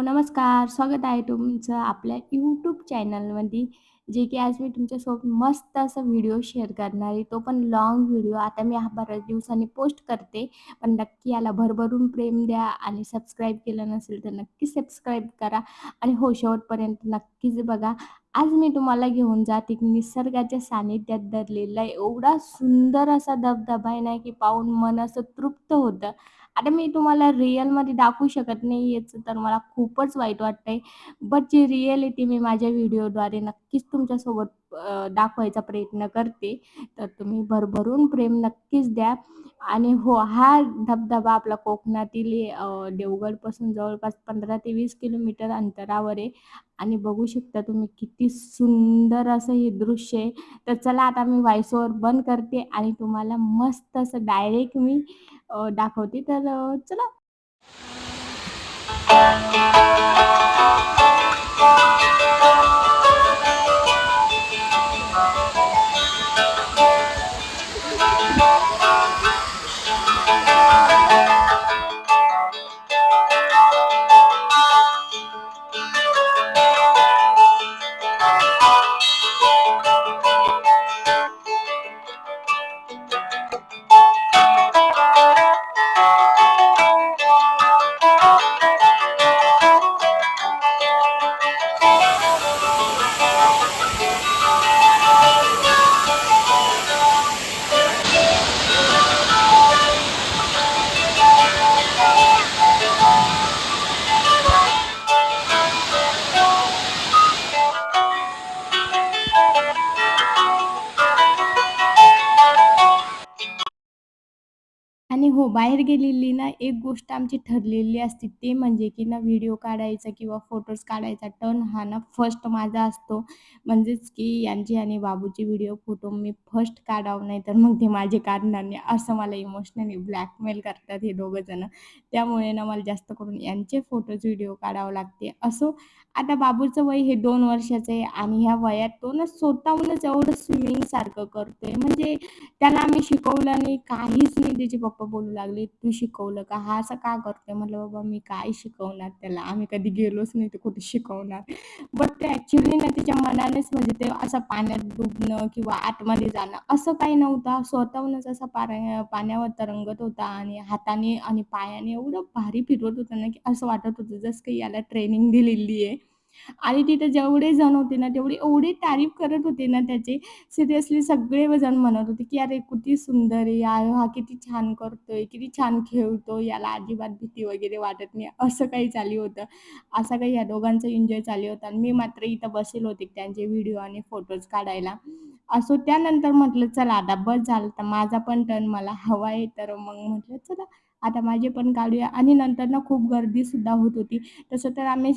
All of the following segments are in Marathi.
नमस्कार. स्वागत आहे तुमचं आपल्या YouTube चॅनलमध्ये. जे की आज मी तुमच्यासोबत मस्त असा व्हिडिओ शेअर करणार आहे. तो पण लाँग व्हिडिओ. आता मी हा बऱ्याच दिवसांनी पोस्ट करते. पण नक्की याला भरभरून प्रेम द्या आणि सबस्क्राईब केलं नसेल तर नक्की सबस्क्राईब करा आणि हो, शेवटपर्यंत नक्कीच बघा. आज मी तुम्हाला घेऊन जाते की निसर्गाच्या सानिध्यात दडलेला एवढा सुंदर असा धबधबा आहे ना, की पाहून मन असं तृप्त होतं. आता मी तुम्हाला रिअलमध्ये दाखवू शकत नाही याचं तर मला खूपच वाईट वाटतंय. बट जी रिॲलिटी मी माझ्या व्हिडिओद्वारे नक्कीच तुमच्यासोबत दाखवायचा प्रयत्न करते. तर तुम्ही भरभरून प्रेम नक्कीच द्या. आणि हो, हा धबधबा आपला कोकणातील देवगडपासून जवळपास 15 ते 20 किलोमीटर अंतरावर आहे आणि बघू शकता तुम्ही किती सुंदर असं हे दृश्य आहे. तर चला आता मी व्हॉईस ओव्हर बंद करते आणि तुम्हाला मस्त असं डायरेक्ट मी दाखवते. तर चला. आणि हो, बाहेर गेलेली ना एक गोष्ट आमची ठरलेली असते, ते म्हणजे की ना व्हिडिओ काढायचा किंवा फोटोज काढायचा टर्न हा ना फर्स्ट माझा असतो. म्हणजेच की यांची आणि बाबूची व्हिडिओ, फोटो मी फर्स्ट काढावं, नाही तर मग ते माझे काढणार नाही, असं मला इमोशनली ब्लॅकमेल करतात हे दोघं जणं. त्यामुळे ना मला जास्त करून यांचे फोटोज, व्हिडिओ काढावं लागते. असो, आता बाबूचं वय हे 2 वर्षाचं आहे आणि ह्या वयात तो ना स्वतःहूनच एवढं स्विमिंगसारखं करतोय. म्हणजे त्याला आम्ही शिकवलं नाही, काहीच नाही. त्याचे पप्पा बोलू लागले, "तू शिकवलं का? हा असं का करतोय?" म्हटलं, "बाबा मी काय शिकवणार त्याला? आम्ही कधी गेलोच नाही, तर कुठे शिकवणार?" बट ते ॲक्चुअली ना त्याच्या मनानेच म्हणजे ते असं पाण्यात डुबणं किंवा आतमध्ये जाणं असं काही नव्हतं. स्वतःहूनच असा पाण्यावर तरंगत होता आणि हाताने आणि पायाने एवढं भारी फिरवत होता ना, की असं वाटत होतं जसं काही याला ट्रेनिंग दिलेली आहे. आणि तिथे जेवढे जण होते ना, तेवढे एवढी तारीफ करत होते ना त्याची. सिरियसली सगळेजण म्हणत होते, की "अरे, किती सुंदर आहे यार, हा किती छान करतोय, किती छान खेळतो, याला अजिबात भीती वगैरे वाटत नाही." असं काही चालू होतं. असं काही या दोघांचा एन्जॉय चालू होता आणि मी मात्र इथं बसेल होते त्यांचे व्हिडिओ आणि फोटोज काढायला. असो त्यानंतर म्हटलं चला आता बस झालं, तर माझा पण टर्न मला हवा आहे. तर मग म्हटलं चला आता माझे पण काढूया आणि नंतर ना खूप गर्दीसुद्धा होत होती. तसं तर आम्ही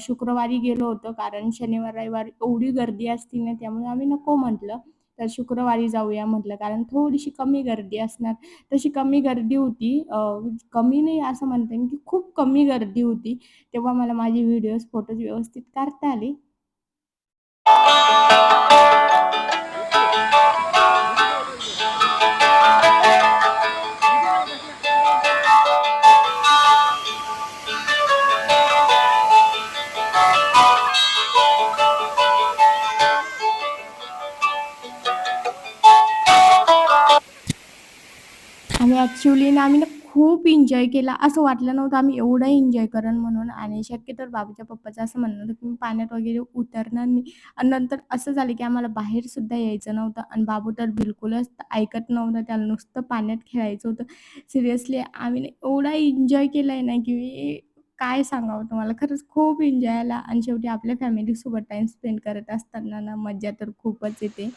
शुक्रवारी गेलो होतो, कारण शनिवार, रविवार एवढी गर्दी असते ना, त्यामुळे आम्ही नको म्हटलं. तर शुक्रवारी जाऊया म्हटलं, कारण थोडीशी कमी गर्दी असणार. तशी कमी गर्दी होती. कमी नाही असं म्हणता येईल, की खूप कमी गर्दी होती. तेव्हा मला माझे व्हिडिओज, फोटोज व्यवस्थित काढता आले. आणि ॲक्चुअली ना आम्ही ना खूप एन्जॉय केला. असं वाटलं नव्हतं आम्ही एवढं एन्जॉय करेन म्हणून आणि शक्यतो बाबूच्या पप्पाचं असं म्हणणं होतं, की मी पाण्यात वगैरे उतरणार नाही. आणि नंतर असं झालं, की आम्हाला बाहेरसुद्धा यायचं नव्हतं आणि बाबू तर बिलकुलच ऐकत नव्हता. त्याला नुसतं पाण्यात खेळायचं होतं. सिरियसली आम्ही ना एवढा एन्जॉय केलाय ना, की काय सांगावं तुम्हाला. खरंच खूप एन्जॉय आला आणि शेवटी आपल्या फॅमिलीसोबत टाईम स्पेंड करत असताना ना मज्जा तर खूपच येते.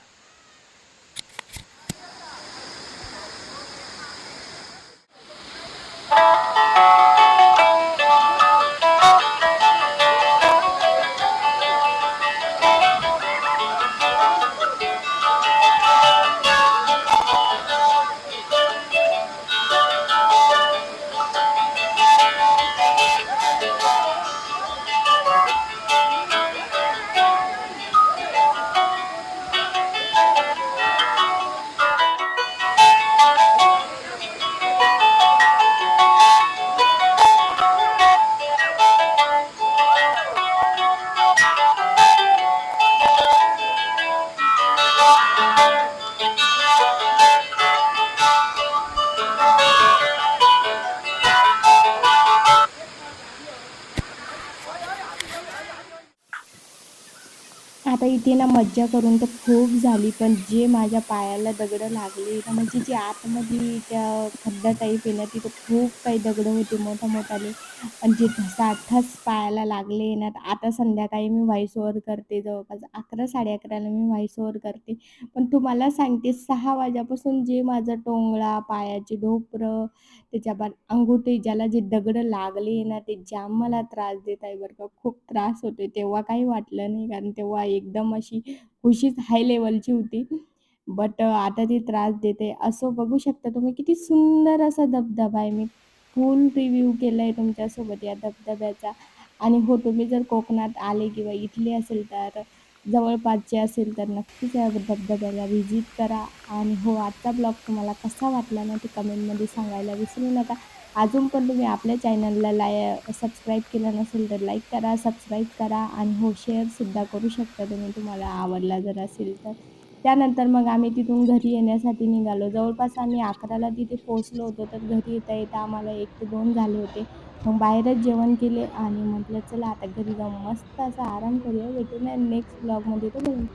आता इथे ना मज्जा करून तर खूप झाली, पण जे माझ्या पायाला दगडं लागली ना, म्हणजे जे आतमध्ये त्या खड्डा टाईप आहे ना, तिथं खूप काही दगडं होते मोठ्या-मोठाले आणि जे ठसाठस पायाला लागले ना, तर आता संध्याकाळी मी व्हॉईस ओव्हर करते. जवळपास 11:00-11:30ला मी व्हॉईस ओव्हर करते. पण तुम्हाला सांगते 6 वाजेपासून जे माझा टोंगळा, पायाची ढोपरं, त्याच्या अंगुठी ज्याला जे दगडं लागले ना, ते जाम मला त्रास देत आहे बरं का. खूप त्रास होतोय. तेव्हा काही वाटलं नाही, कारण तेव्हा एकदम अशी खुशीच हाय लेव्हलची होती. बट आता ती त्रास देते. असं बघू शकता तुम्ही किती सुंदर असा धबधबा आहे. मी फुल रिव्ह्यू केलाय तुमच्यासोबत या धबधब्याचा. आणि हो, तुम्ही जर कोकणात आले किंवा इथले असेल तर जवळपासचे असेल तर नक्कीच या धबधब्याला व्हिजिट करा. आणि हो, आजचा ब्लॉग तुम्हाला कसा वाटला ना, ते कमेंटमध्ये सांगायला विसरू नका. अजून पण तुम्ही आपल्या चॅनलला सबस्क्राईब केलं नसेल तर लाईक करा, सबस्क्राईब करा आणि हो, शेअरसुद्धा करू शकता तुम्ही, तुम्हाला आवडला जर असेल तर. त्यानंतर मग आम्ही तिथून घरी येण्यासाठी निघालो. जवळपास आम्ही 11:00ला तिथे पोहोचलो होतो, तर घरी येता-येता आम्हाला 1 ते 2 झाले होते. मग बाहेरच जेवण केले आणि म्हटलं चला आता घरी जाऊन मस्त असा आराम करूया. भेटूया नेक्स्ट ब्लॉगमध्ये. तोपर्यंत